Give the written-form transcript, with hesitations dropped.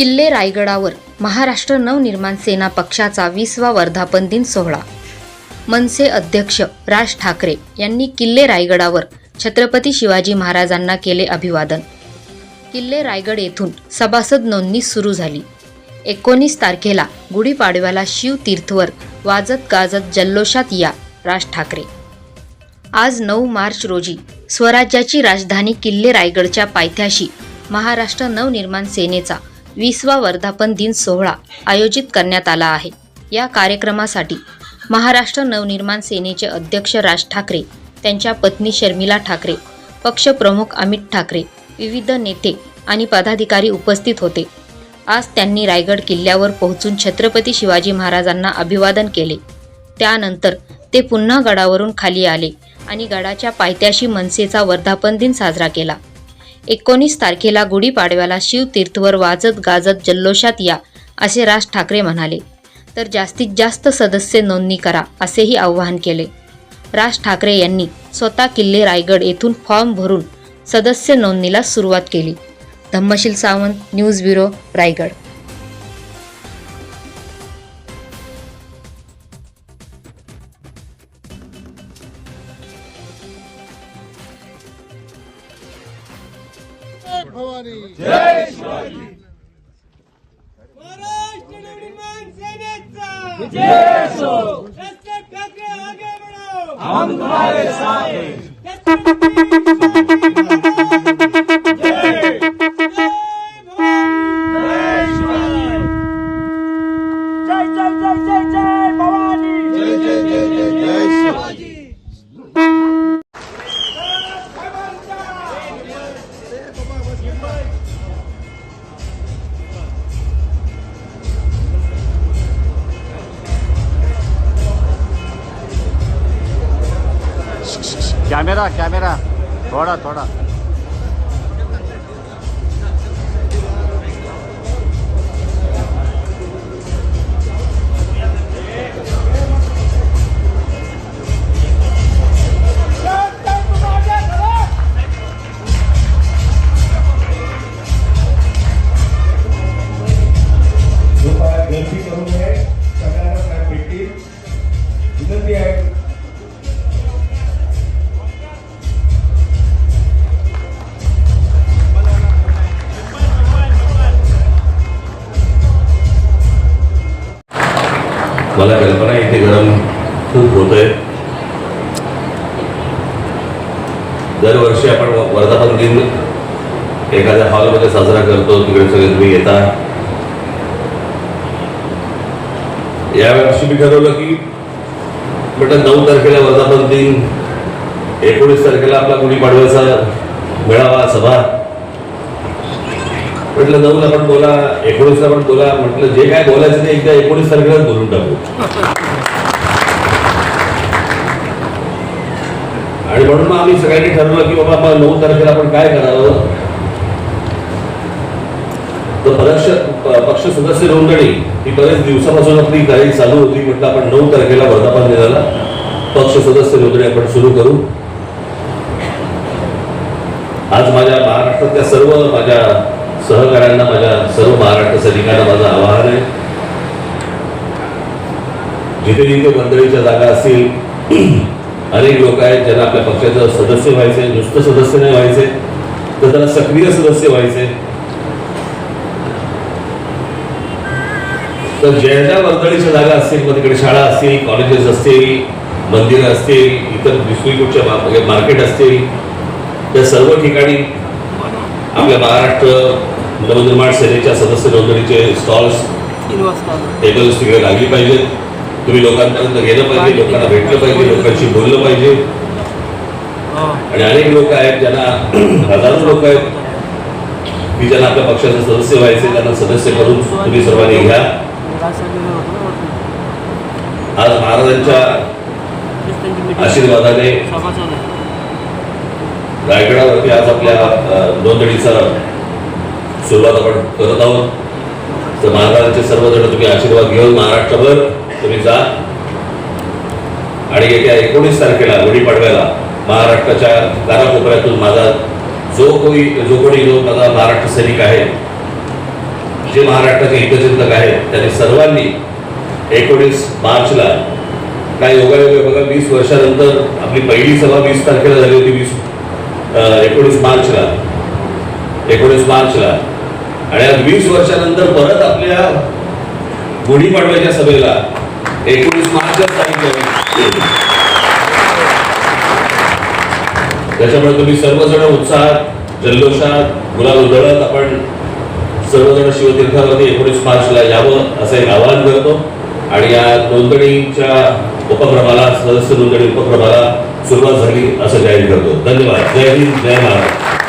किल्ले रायगडावर महाराष्ट्र नवनिर्माण सेना पक्षाचा 20वा वर्धापन दिन सोहळा. मनसे अध्यक्ष राज ठाकरे यांनी किल्ले रायगडावर छत्रपती शिवाजी महाराजांना केले अभिवादन. किल्ले रायगड येथून सभासद नोंदणी सुरू झाली. 19 तारखेला गुढीपाडव्याला शिवतीर्थवर वाजत गाजत जल्लोषात या राज ठाकरे. आज 9 मार्च रोजी स्वराज्याची राजधानी किल्ले रायगडच्या पायथ्याशी महाराष्ट्र नवनिर्माण सेनेचा 20वा वर्धापन दिन सोहळा आयोजित करण्यात आला आहे. या कार्यक्रमासाठी महाराष्ट्र नवनिर्माण सेनेचे अध्यक्ष राज ठाकरे, त्यांच्या पत्नी शर्मिला ठाकरे, पक्षप्रमुख अमित ठाकरे, विविध नेते आणि पदाधिकारी उपस्थित होते. आज त्यांनी रायगड किल्ल्यावर पोहोचून छत्रपती शिवाजी महाराजांना अभिवादन केले. त्यानंतर ते पुन्हा गडावरून खाली आले आणि गडाच्या पायथ्याशी मनसेचा वर्धापन दिन साजरा केला. 19 तारखेला गुढीपाडव्याला शिवतीर्थवर वाजत गाजत जल्लोषात या असे राज ठाकरे म्हणाले. तर जास्तीत जास्त सदस्य नोंदणी करा असेही आवाहन केले. राज ठाकरे यांनी स्वतः किल्ले रायगड येथून फॉर्म भरून सदस्य नोंदणीला सुरुवात केली. Dhammasheel Sawant, news bureau, Raigad. भवानी जय शिवाजी. महाराष्ट्र नवनिर्माण सेनेचा जय असो. राज ठाकरे आगे बढ़ो, हम तुम्हारे साथ हैं. जय भवानी. जय जय जय जय जय शिवाजी. कैमरा कैमरा थोड़ा थोड़ा गर्दी करू नये, सगळ्यांना फ्लॅग भेटतील. विनंती आहे. मला कल्पना इथे गरम खूप होतंय. दरवर्षी आपण वर्धापन दिन एखाद्या हॉलमध्ये साजरा करतो, तिकडे सगळे तुम्ही येता. यावर्षी मी ठरवलं की म्हटलं 9 तारखेला वर्धापन दिन, 19 तारखेला आपला गुढीपाडव्याचा मेळावा सभा. म्हटलं 9ला पण बोला, 19ला पण बोला. म्हटलं जे काय बोलायचं ते एकदा 19 तारखेलाच बोलून टाकू. आणि म्हणून मग आम्ही सगळ्यांनी ठरवलं की बाबा मग 9 तारखेला आपण काय करावं. तर पक्ष सदस्य नोंदणी ही बरेच दिवसापासून आपली काही चालू होती. म्हटलं आपण 9 तारखेला वर्धापन दिनाला पक्ष सदस्य नोंदणी आपण सुरू करू. आज माझ्या महाराष्ट्रातल्या सर्व माझ्या सहकाऱ्यांना, माझ्या सर्व महाराष्ट्र सैनिकांना माझं आवाहन आहे, जिथे जिथे मंडळीच्या जागा असतील, अनेक लोक आहेत ज्यांना आपल्या पक्षाचं सदस्य व्हायचे, नुसतं सदस्य नाही व्हायचे तर त्याला सक्रिय सदस्य व्हायचे. तर ज्यांच्या वर्दळीच्या जागा असतील, मग तिकडे शाळा असतील, कॉलेजेस असतील, मंदिरं असतील, इतर डिस्ट्रिक्टच्या मार्केट असतील, त्या सर्व ठिकाणी आपल्या महाराष्ट्र नवनिर्माण सेनेच्या सदस्य नोंदणीचे स्टॉल्स, टेबल्स तिकडे लागली पाहिजेत. तुम्ही लोकांपर्यंत गेलं पाहिजे, लोकांना भेटलं पाहिजे, लोकांशी बोललं पाहिजे. आणि अनेक लोक आहेत ज्यांना, हजारो लोक आहेत की ज्यांना आपल्या पक्षाचे सदस्य व्हायचे, त्यांना सदस्य करून तुम्ही सर्वांनी घ्या. आज महाराजांच्या आशीर्वादाने रायगडावरती आज आपल्या नोंदणीचा सुरुवात आपण करत आहोत. तर महाराजांचे सर्वजण तुम्ही आशीर्वाद घेऊन महाराष्ट्रभर तुम्ही जा. आणि येत्या 19 तारखेला गुढीपाडव्याला महाराष्ट्राच्या कानाकोपऱ्यातून माझा जो कोणी माझा महाराष्ट्र सैनिक आहे जे महाराष्ट्राचे हितचिंतक आहेत त्यांनी सर्वांनी 19 मार्चला काय योगायोग आहे बघा, 20 वर्षानंतर आपली पहिली सभा 20 तारखेला झाली होती, 19 मार्चला आणि आज 20 वर्षानंतर परत आपल्या गुढीपाडव्याच्या सभेला 19 मार्चलाच सांगितलं. त्याच्यामुळे तुम्ही सर्वजण उत्साहात, जल्लोषात, गुलाल उधळत आपण सर्वजण शिवतीर्थावरती 19 मार्चला यावं असं एक आवाहन करतो आणि या नोंदणीच्या उपक्रमाला, सदस्य नोंदणी उपक्रमाला सुरुवात झाली असं जाहीर करतो. धन्यवाद. जय हिंद, जय महाराष्ट्र.